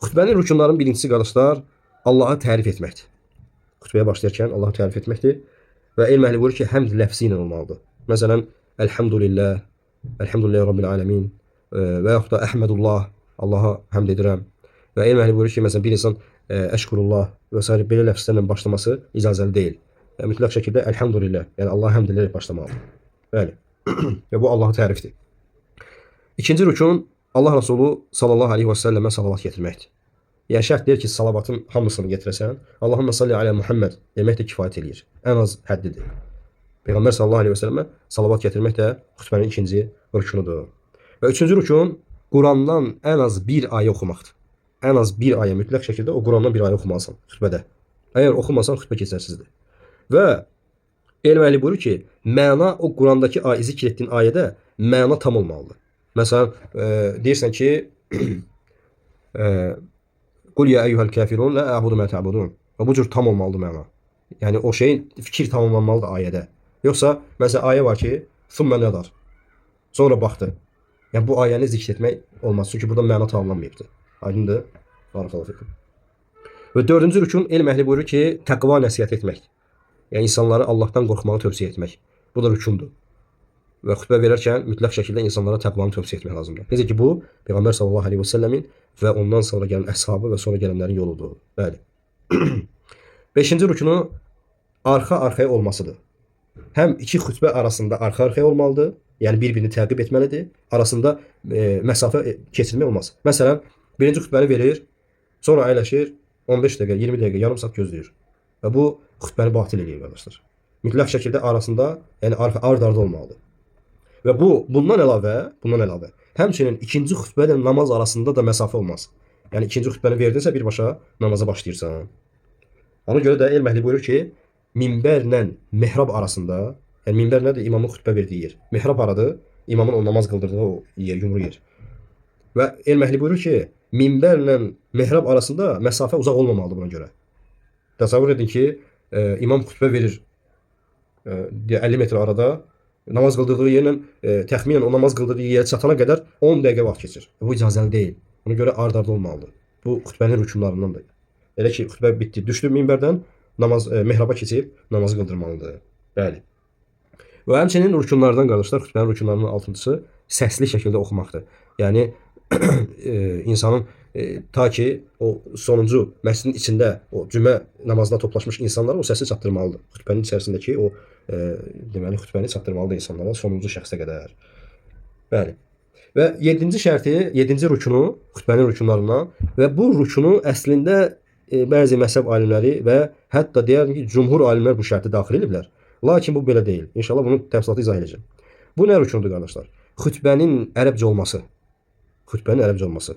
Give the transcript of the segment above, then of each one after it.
Xütbənin rükunlarının birincisi qardaşlar, Allah'a tərif etməkdir. Xütbəyə başlayarkən Allah'a tərif etməkdir. Və elm əhli buyurur ki, həmd ləfzi ilə olmalıdır. Məsələn, Elhamdülillah, Elhamdülillahi Rabbil Alemin və yaxud da Əhmədullah, Allaha həmd edirəm. Və elm əhli buyurur ki, məsələn, bir insan Əşkurullah və s. belə ləfzlərlə başlaması icazəli deyil. Yəni, mütləq şəkildə Elhamdülillah, yəni Allaha həmd edərək başlamalıdır. Bəli. Və bu Allah'a tərifdir. İkinci rükun Allah Resulü sallallahu aleyhi və səlləmə salavat getirməkdir. Yəni şərt deyir ki, salavatın hamısını getirəsən, Allahümme salli alə Muhammed demək də kifayət eləyir. Ən az həddidir. Peyğəmbər sallallahu aleyhi və səlləmə salavat getirmək də xütbənin ikinci rükunudur. Və üçüncü rükun Qurandan ən az bir ayə oxumaqdır. Ən az bir ayə mütləq şəkildə o Qurandan bir ayə oxumalısan xütbədə. Əgər oxumasan xütbə keçərsizdir. Və elm əhli buyurur ki, məna o Qurandakı zikr etdiyin ayədə məna tam olmalıdır. Məsələn, deyirsən ki, Qul ya eyyuhəl kafirun la a'budu ma ta'budun. Və bu cür tam olmalıdır məna. Yəni o şeyin fikir tamamlanmalıdır ayədə. Yoxsa məsələn ayə var ki, "Thumma nadar." Sonra baxdı. Yəni bu ayəni zikr etmək olmaz. Çünki burada məna tamamlanmayıbdır. Aydındır? Barakallahu fikum. Və dördüncü rükun elm əhli buyurur ki, təqva nəsihət etmək. Yəni insanları Allahdan qorxmağı tövsiyə etmək. Bu da rükundur. Və xütbə verərkən mütləq şəkildə insanlara təqvanı tövsiyə etmək lazımdır. Necə ki bu Peyğəmbər sallallahu əleyhi və səlləmin və ondan sonra gələn əshabı və sonra gələnlərin yoludur. Bəli. 5-ci rükunu arxa-arxaya olmasıdır. Həm iki xütbə arasında arxa-arxaya olmalıdır. Yəni bir-birini təqib etməlidir. Arasında məsafə keçirmək olmaz. Məsələn, birinci xütbəni verir, sonra əyləşir, 15 dəqiqə, 20 dəqiqə, yarım saat gözləyir. Və bu xütbəni batil edir qardaşlar. Mütləq şəkildə arasında, yəni ard-arda olmalıdır. Və bundan əlavə, həmçinin ikinci xütbə ilə namaz arasında da məsafə olmaz. Yəni ikinci xütbəni verdinsə birbaşa namaza başlayırsan. Ona görə də elm əhli buyurur ki, minbərlə mehrab arasında, yəni minbər nədir? İmamın xütbə verdiyi yer. Mehrab aradır, imamın o namaz qıldırdığı o yer, yumru yer. Və elm əhli buyurur ki, minbərlə mehrab arasında məsafə uzaq olmamalıdır buna görə. Təsəvvür edin ki, imam xütbə verir 50 metr arada, namaz qıldırdığı yerlə təxminən o namaz qıldırdığı yerə çatana qədər 10 dəqiqə vaxt keçir. Bu icazəli deyil. Ona görə ard-arda olmalıdır. Bu xütbənin rükunlarındandır. Elə ki, xütbə bitdi, düşdü minbərdən, mehraba keçib namazı qıldırmalıdır. Bəli. Və həmçinin rükunlardan qardaşlar, xütbənin rükunlarının altıncısı səsli şəkildə oxumaqdır. Yəni insanın ta ki o sonuncu məscidin içində o cümə namazına toplaşmış insanlara o səsi çatdırmalıdır. Xütbənin içərisindəki o deməli xütbəni çatdırmalıdır insanlara sonuncu şəxsə qədər. Bəli. Və 7-ci şərti, 7-ci rükunu xütbənin rükunlarından və bu rükunu əslində bəzi məzhəb alimləri və hətta deyərdim ki, cümhur alimlər bu şərti daxil ediblər. Lakin bu belə deyil. İnşallah bunu təfsilatı izah edəcəm. Bu nə rükunudur qardaşlar? Xütbənin ərəbcə olması. Xütbənin ərəbcə olması.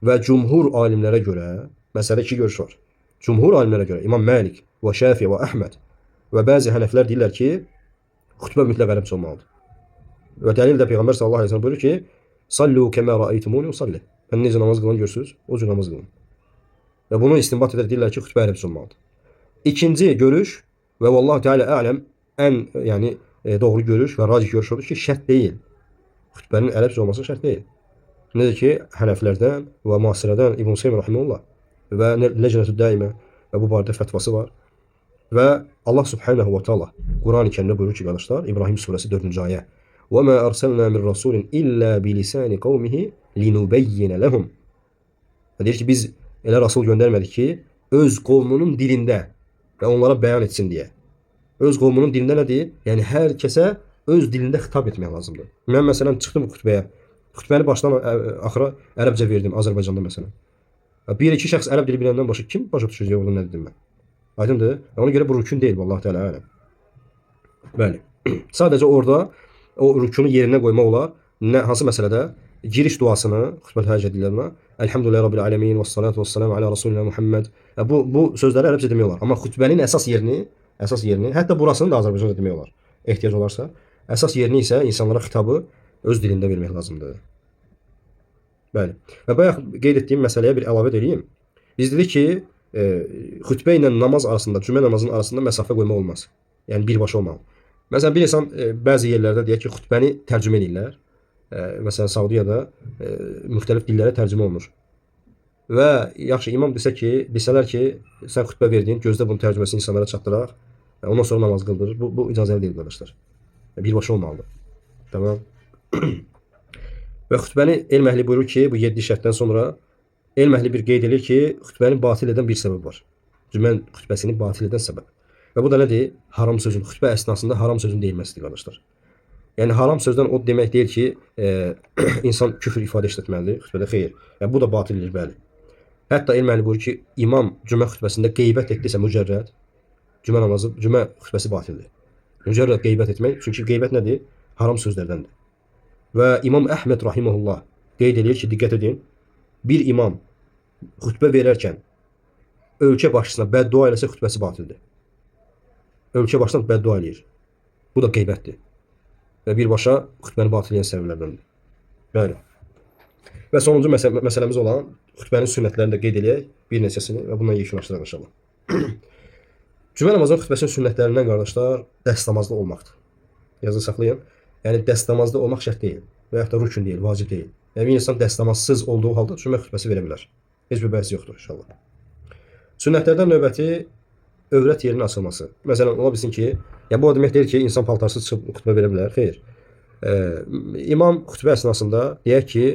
Və cümhur alimlərə görə, məsələdə iki görüş var. Cümhur alimlərə görə, İmam Məlik və Şafi və Əhməd və bəzi hənəflər deyirlər ki, xütbə mütləq ərəbcə olmalıdır. Və dəlil də Peyğəmbər sallallahu əleyhi və səlləm buyurur ki, "Sallu kəmə rəaytumuni usalli." Mən necə namaz qılan görürsüz, o cür namaz qılın. Və bunu istinbat edər deyirlər ki, xütbə ərəbcə olmalıdır. İkinci görüş və vallahu teala ələm ən yəni doğru görüş və racih görüş odur ki, şərt deyil. Xütbənin ərəbcə olması şərt deyil. Necə ki, hənəflərdən və müasirədən İbn Hüseyn rahimehullah və Ləcnətü Daimə və bu barədə fətvası var. Və Allah Subhanahu va Taala Quran-ı Kərimdə buyurur ki, qardaşlar, İbrahim surəsi 4-cü ayə: "Və ma arsalna min rasulin illa bi lisani qawmihi linubayyin lahum." Deyir ki, biz elə rasul göndərmədik ki, öz qovmunun dilində və onlara bəyan etsin deyə. Öz qovmunun dilində nədir? Yəni hər kəsə öz dilində xitab etmək lazımdır. Mən məsələn çıxdım xütbəyə. Xütbəni başdan axıra ərəbcə verdim Azərbaycanda məsələn. Bir-iki şəxs ərəb dili biləndən başqa kim başa düşəcək orada nə dedim mən? Aydındır? Ona görə bu rükun deyil, vallahi təala ələm. Bəli. Sadəcə orada o rükunu yerinə qoymaq olar. Hansı məsələdə? Giriş duasını, xütbət həcc edilərinə, Elhamdülillahi Rabbil Alemin və salatu və salamu alə Rasulina Muhammed. Bu sözləri ərəbcə demək olar. Amma xütbənin əsas yerini, hətta burasını da Azərbaycanca demək olar. Ehtiyac olarsa. Əsas yerini isə insanlara xitabı öz dilində vermək lazımdır. Bəli. Və bayaq qeyd etdiyim məsələyə bir əlavə edeyim. Biz dedik ki, xütbə ilə namaz arasında, cümə namazının arasında məsafə qoymaq olmaz. Yəni birbaşa olmalı. Məsələn, bir insan bəzi yerlərdə deyək ki, xütbəni tərcümə edirlər. Məsələn, Saudiyada müxtəlif dillərə tərcümə olunur. və yaxşı imam desələr ki, sən xütbə verdin, gözlə bunun tərcüməsini insanlara çatdıraq. Ondan sonra namaz qıldırır. Bu icazəli deyil qardaşlar. Birbaşa olmalıdır. Tamam. Və xütbəni elm əhli buyurur ki, bu 7 şərtdən sonra elm əhli bir qeyd edir ki, xütbəni batil edən bir səbəb var. Cümə xütbəsini batil edən səbəb. Və bu da nədir? Haram sözün, xütbə əsnasında haram sözün deyilməsidir qardaşlar. Yəni haram sözdən o demək deyil ki, insan küfür ifadə etməlidir xütbədə. Xeyr. Yəni bu da batildir, bəli. Hətta elm əhli buyurur ki, imam cümə xütbəsində qeybət etdisə mücərrəd, cümə xütbəsi batildir. Mücərrəd qeybət etmək, çünki qeybət nədir? Haram sözlərdəndir. Və İmam Əhməd rahimehullah qeyd edir ki, diqqət edin, bir imam xütbə verərkən ölkə başçısına bəddua eləsə xütbəsi batildir. Ölkə başçısına bəddua eləyir. Bu da qeybətdir. Və birbaşa xütbəni batil edən səbəblərdəndir. Bəli. Və sonuncu məsələmiz olan xütbənin sünnətlərini də qeyd eləyək, bir neçəsini və bundan yekunlaşdıraq inşallah. Cümə namazının xütbəsinin sünnətlərindən qardaşlar dəstəmazlı olmaqdır. Yazı saxlayın. Yəni dəstəmazlı olmaq şərt deyil və yaxud da rükün deyil, vacib deyil. Yəni bir insan dəstəmazsız olduğu halda cümə xütbəsi verə bilər. Heç bir bəhs yoxdur inşallah. Sünnətlərdən növbəti övrət yerinin açılması. Məsələn, ola bilsin ki, ya bu o demək deyil ki, insan paltarsız çıxıb xütbə verə bilər. Xeyr. İmam xütbə əsnasında deyək ki,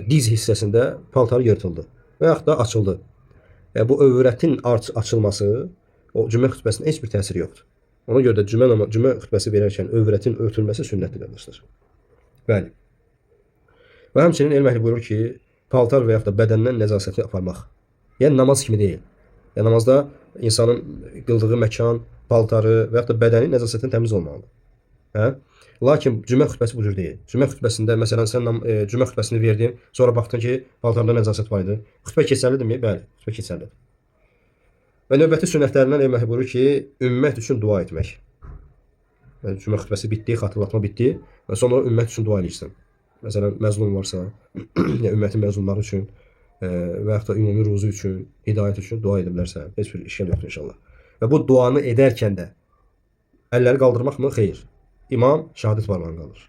diz hissəsində paltarı yırtıldı və yaxud da açıldı. Bu övrətin açılması o cümə xütbəsində heç bir təsiri yoxdur. Ona görə də cümə xütbəsi verərkən övrətin örtülməsi sünnətdir qardaşlar. Bəli. Və həmçinin elm əhli buyurur ki, paltar və yaxud da bədəndən nəzasəti aparmaq. Yəni namaz kimi deyil. Yəni namazda insanın qıldığı məkan, paltarı və yaxud da bədəni nəzasətin təmiz olmalıdır. Hə? Lakin cümə xütbəsi bu cür deyil. Cümə xütbəsində məsələn sən cümə xütbəsini verdin, sonra baxdın ki, paltarda nəzasət var idi. Xütbə keçərlidirmi? Bəli, xütbə keçərlidir. Və növbəti sünnətlərindən elm əhli buyurur ki, ümmət üçün dua etmək. Yəni cümə xütbəsi bitdi, xatırlatma bitdi və sonra ümmət üçün dua edirsən. Məsələn, məzlum varsa, yəni ümmətin məzlumları üçün və yaxud da ümumi ruzu üçün, hidayət üçün dua edə bilərsən. Heç bir işgal yoxdur inşallah. Və bu duanı edərkən də əlləri qaldırmaq mı? Xeyr. İmam şahadət barmağını qaldırır.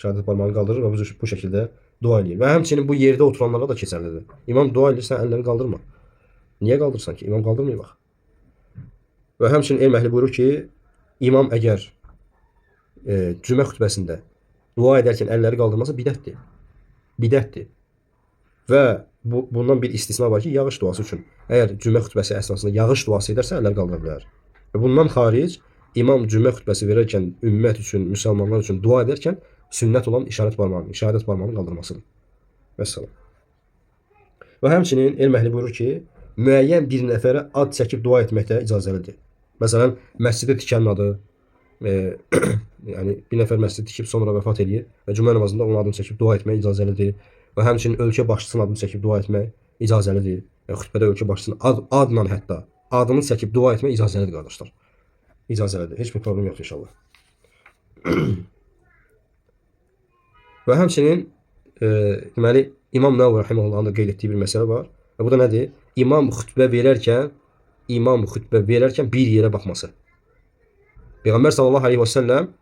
Şahadət barmağını qaldırır və bu şəkildə dua edir. Və həmçinin bu yerdə oturanlara da keçərlidir. İmam dua edirsən, əlləri qaldırma. Niyə qaldırsan ki? İmam qaldırmıyor bax. Və həmçinin elm əhli buyurur ki, imam əgər cümə xütbəsində dua edərkən əlləri qaldırmasa bidətdir. Bidətdir. Və bundan bir istisna var ki, yağış duası üçün. Əgər cümə xütbəsi əsnasında yağış duası edərsə, əlləri qaldıra bilər. Və bundan xaric, imam cümə xütbəsi verərkən ümmət üçün, müsəlmanlar üçün dua edərkən sünnət olan işarət barmağını qaldırmasıdır. Vəssalam. Və həmçinin elm əhli buyurur ki, müəyyən bir nəfərə ad çəkib dua etmək də icazəlidir. Məsələn, məscidə tikənin adı, yəni bir nəfər məscid tikib sonra vəfat edir və cümə namazında onun adını çəkib dua etmək icazəlidir. Və həmçinin ölkə başçısının adını çəkib dua etmək icazəlidir. Yəni xütbədə ölkə başçısının adla hətta adını çəkib dua etmək icazəlidir qardaşlar. İcazəlidir. Heç bir problem yoxdur inşallah. Və həmçinin deməli İmam Nəvvi rahimehullahın da qeyd etdiyi bir məsələ var. Və bu da nədir? İmam xütbə verərkən bir yerə baxması. Peyğəmbər sallallahu aleyhi və səlləm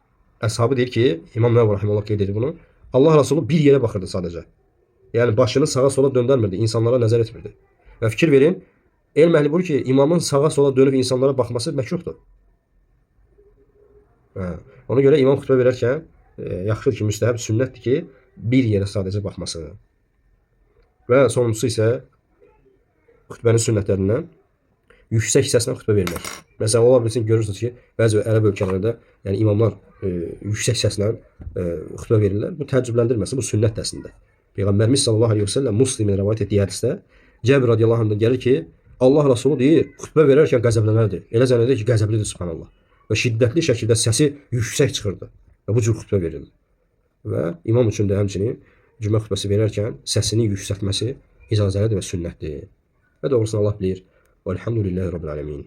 əshabı deyir ki, İmam Nəvvi rahimehullah qeyd edir bunu. Allah Resulü bir yerə baxırdı sadəcə. Yəni başını sağa sola döndərmirdi, insanlara nəzər etmirdi. Və fikir verin, elm əhli buyurur ki, imamın sağa sola dönüb insanlara baxması məkruhdur. Ona görə imam xütbə verərkən yaxşıdır ki, müstəhəb, sünnətdir ki, bir yerə sadəcə baxması. Və sonuncusu isə xütbənin sünnətlərindən yüksək hissəsindən xütbə vermək. Məsələn, ola bilsin görürsünüz ki, bəzi ərəb ölkələrində yəni imamlar yüksək səslə xütbə verirlər. Bu təəccübləndirməsin, bu sünnət əslində. Peyğəmbərimiz sallallahu əleyhi və səlləm Müslimin rivayet etdiyi hədisdə Cəbir radiyallahu anhdan gəlir ki, Allah Rəsulu deyir, xütbə verərkən qəzəblənərdi. Elə zənn edir ki, qəzəblidir subhanallah. Və şiddətli şəkildə səsi yüksək çıxırdı. Və bu cür xütbə verildi. Və imam üçün də həmçinin cümə xütbəsi verərkən səsini yüksəltməsi icazəlidir və sünnətdir. Və doğrusunu Allah bilir. Velhamdülillahi Rabbil alemin.